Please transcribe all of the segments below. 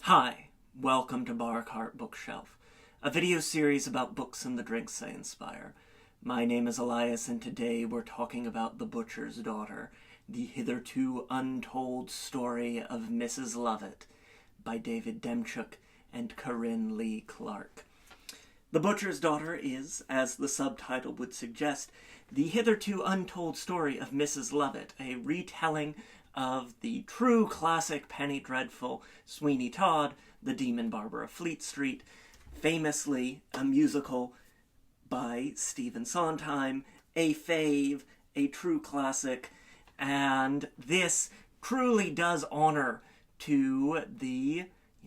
Hi, welcome to Bar Cart Bookshelf, a video series about books and the drinks they inspire. My name is Elias, and today we're talking about The Butcher's Daughter, the hitherto untold story of Mrs. Lovett, by David Demchuk and Corinne Leigh Clark. The Butcher's Daughter is, as the subtitle would suggest, the hitherto untold story of Mrs. Lovett, a retelling of the true classic penny dreadful Sweeney Todd, the Demon Barber of Fleet Street, famously a musical by Stephen Sondheim, a fave, a true classic, and this truly does honor to the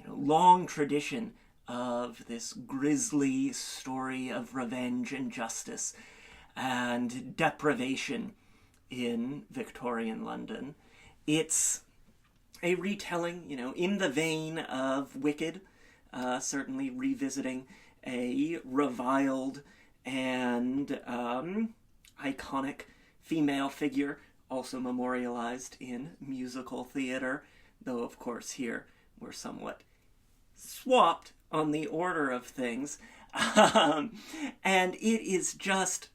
long tradition of this grisly story of revenge and justice and deprivation in Victorian London. It's a retelling, in the vein of Wicked, certainly revisiting a reviled and iconic female figure, also memorialized in musical theater, though of course here we're somewhat swapped on the order of things. And it is just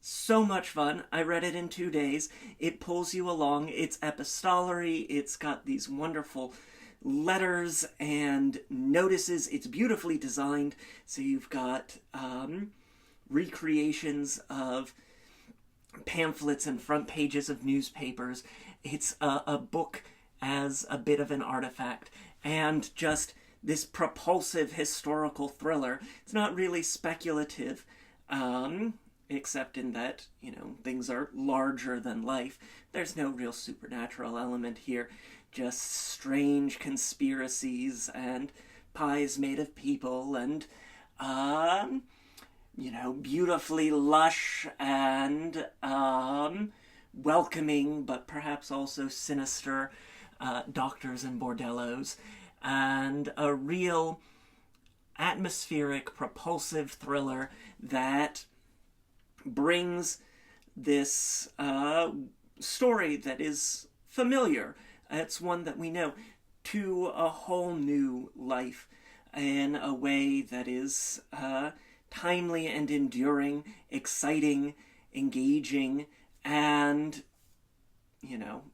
so much fun. I read it in 2 days. It pulls you along. It's epistolary. It's got these wonderful letters and notices. It's beautifully designed. So you've got recreations of pamphlets and front pages of newspapers. It's a book as a bit of an artifact, and just this propulsive historical thriller. It's not really speculative, except in that, things are larger than life. There's no real supernatural element here, just strange conspiracies and pies made of people and, beautifully lush and welcoming, but perhaps also sinister doctors and bordellos, and a real atmospheric, propulsive thriller that brings this story that is familiar, it's one that we know, to a whole new life in a way that is timely and enduring, exciting, engaging, and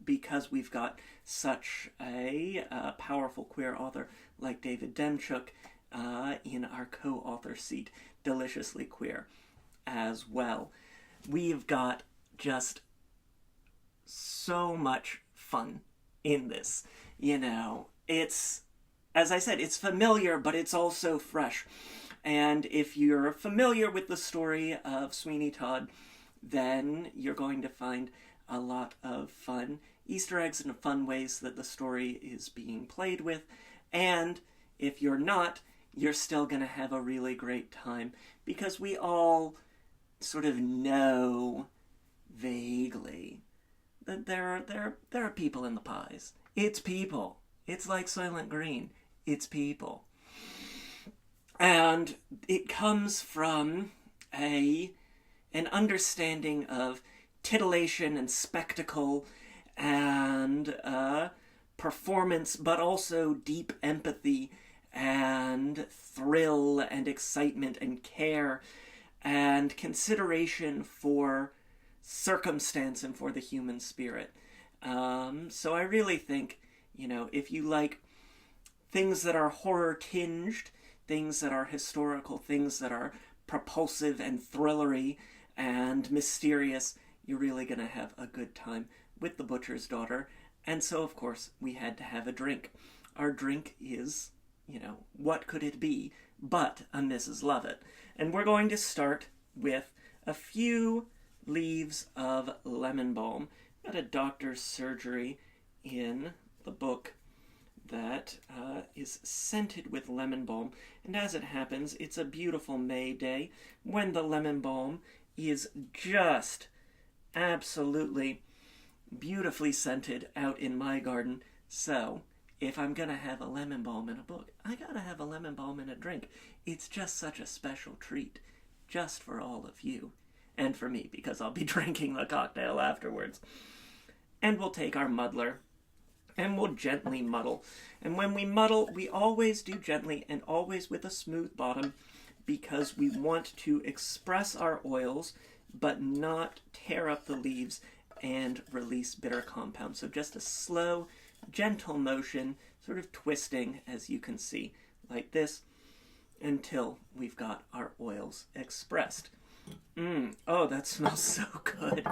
because we've got such a powerful queer author like David Demchuk in our co-author seat, deliciously queer as well. We've got just so much fun in this. It's, as I said, it's familiar, but it's also fresh. And if you're familiar with the story of Sweeney Todd, then you're going to find a lot of fun Easter eggs and fun ways that the story is being played with. And if you're not, you're still going to have a really great time, because we all sort of know vaguely that there are people in the pies. It's people. It's like Soylent Green. It's people. And it comes from an understanding of titillation and spectacle and performance, but also deep empathy and thrill and excitement and care and consideration for circumstance and for the human spirit. So I really think, if you like things that are horror-tinged, things that are historical, things that are propulsive and thrillery and mysterious, you're really going to have a good time with The Butcher's Daughter. And so, of course, we had to have a drink. Our drink is, what could it be but a Mrs. Lovett? And we're going to start with a few leaves of lemon balm. Got a doctor's surgery in the book that is scented with lemon balm. And as it happens, it's a beautiful May day when the lemon balm is just absolutely beautifully scented out in my garden. So if I'm going to have a lemon balm in a book, I got to have a lemon balm in a drink. It's just such a special treat, just for all of you. And for me, because I'll be drinking the cocktail afterwards. And we'll take our muddler and we'll gently muddle. And when we muddle, we always do gently and always with a smooth bottom, because we want to express our oils but not tear up the leaves and release bitter compounds. So just a slow, gentle motion, sort of twisting, as you can see, like this, until we've got our oils expressed. Oh, that smells so good.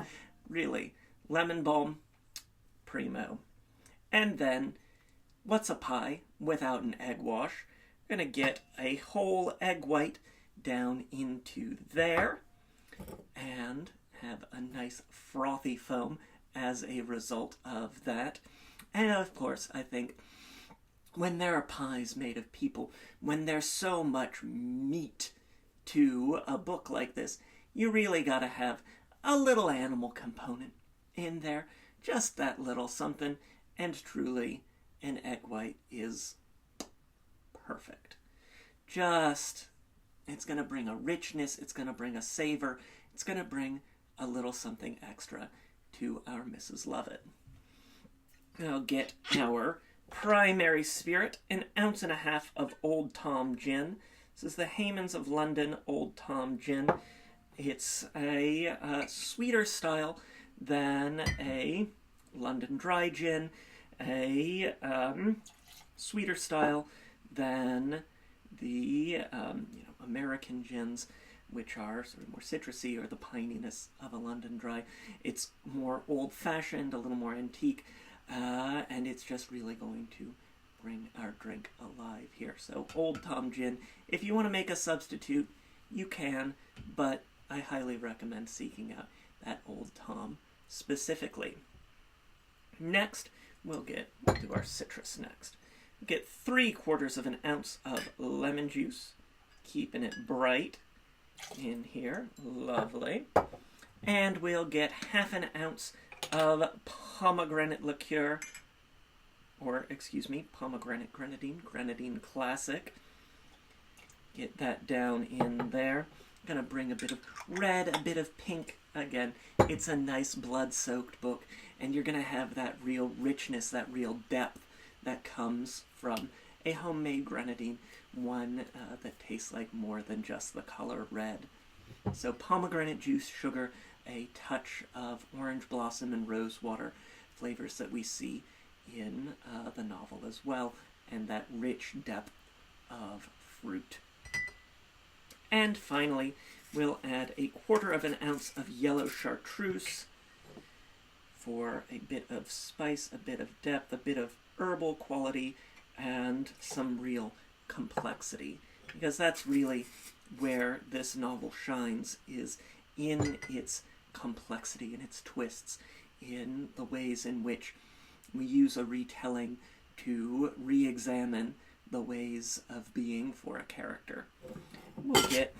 Really. Lemon balm, primo. And then, what's a pie without an egg wash? We're going to get a whole egg white down into there and have a nice frothy foam as a result of that. And of course, I think when there are pies made of people, when there's so much meat to a book like this, you really got to have a little animal component in there. Just that little something, and truly an egg white is perfect. It's going to bring a richness, it's going to bring a savor, it's going to bring a little something extra to our Mrs. Lovett. Now get our primary spirit, 1.5 ounces of Old Tom gin. This is the Haymans of London Old Tom gin. It's a sweeter style than a London dry gin, a sweeter style than the American gins, which are sort of more citrusy, or the pininess of a London dry. It's more old-fashioned, a little more antique, and it's just really going to bring our drink alive here. So Old Tom gin. If you want to make a substitute, you can, but I highly recommend seeking out that Old Tom specifically. Next, we'll do our citrus next. We'll get 3/4 ounce of lemon juice, keeping it bright in here. Lovely. And we'll get 1/2 ounce of pomegranate liqueur, pomegranate grenadine classic. Get that down in there. Gonna bring a bit of red, a bit of pink. Again, it's a nice blood-soaked book, and you're gonna have that real richness, that real depth that comes from a homemade grenadine, one that tastes like more than just the color red. So pomegranate juice, sugar, a touch of orange blossom and rose water, flavors that we see in the novel as well, and that rich depth of fruit. And finally, we'll add 1/4 ounce of yellow chartreuse for a bit of spice, a bit of depth, a bit of herbal quality, and some real complexity. Because that's really where this novel shines, is in its complexity and its twists, in the ways in which we use a retelling to re-examine the ways of being for a character. We'll get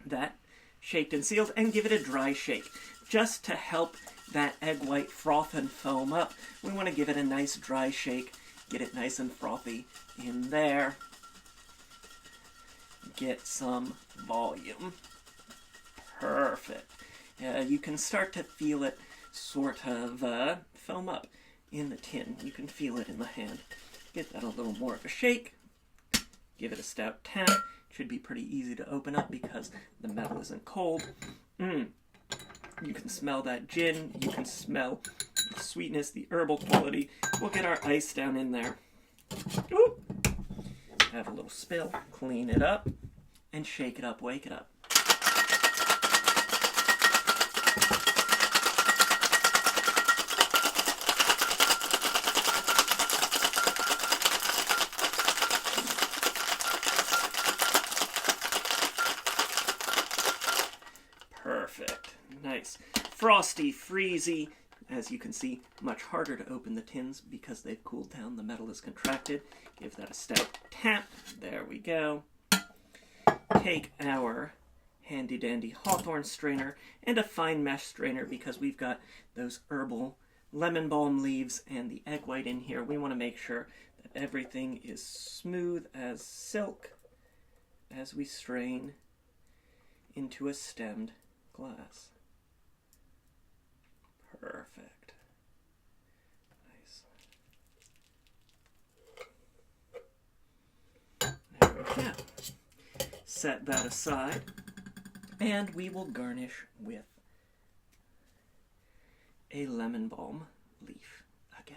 that shaked and sealed and give it a dry shake. Just to help that egg white froth and foam up, we want to give it a nice dry shake, get it nice and frothy in there. Get some volume. Perfect. You can start to feel it sort of foam up in the tin. You can feel it in the hand. Get that a little more of a shake. Give it a stout tap. Should be pretty easy to open up because the metal isn't cold. You can smell that gin. You can smell the sweetness, the herbal quality. We'll get our ice down in there. Ooh. Have a little spill. Clean it up. And shake it up. Wake it up. Perfect. Nice. Frosty, freezy. As you can see, much harder to open the tins because they've cooled down. The metal is contracted. Give that a stout tap. There we go. Take our handy-dandy hawthorn strainer and a fine mesh strainer because we've got those herbal lemon balm leaves and the egg white in here. We want to make sure that everything is smooth as silk as we strain into a stemmed glass. Perfect. Nice. Yeah. Set that aside, and we will garnish with a lemon balm leaf again.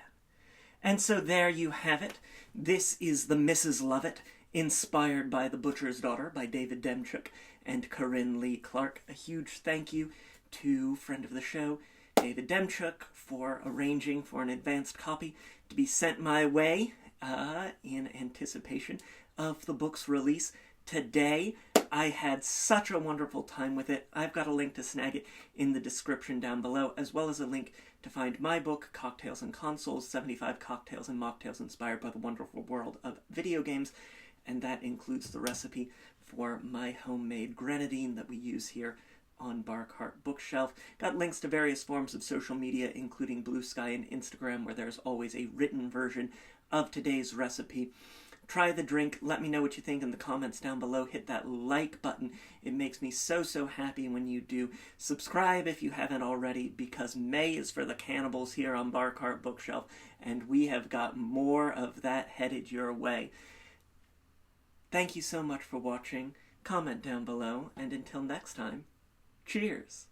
And so there you have it. This is the Mrs. Lovett, inspired by The Butcher's Daughter by David Demchuk and Corinne Leigh Clark. A huge thank you to friend of the show, David Demchuk, for arranging for an advanced copy to be sent my way in anticipation of the book's release today. I had such a wonderful time with it. I've got a link to snag it in the description down below, as well as a link to find my book, Cocktails and Consoles, 75 Cocktails and Mocktails Inspired by the Wonderful World of Video Games, and that includes the recipe for my homemade grenadine that we use here on Bark Bookshelf. Got links to various forms of social media, including Blue Sky and Instagram, where there's always a written version of today's recipe. Try the drink. Let me know what you think in the comments down below. Hit that like button. It makes me so happy when you do. Subscribe if you haven't already, because May is for the cannibals here on Bark Bookshelf, and we have got more of that headed your way. Thank you so much for watching. Comment down below, and until next time, cheers!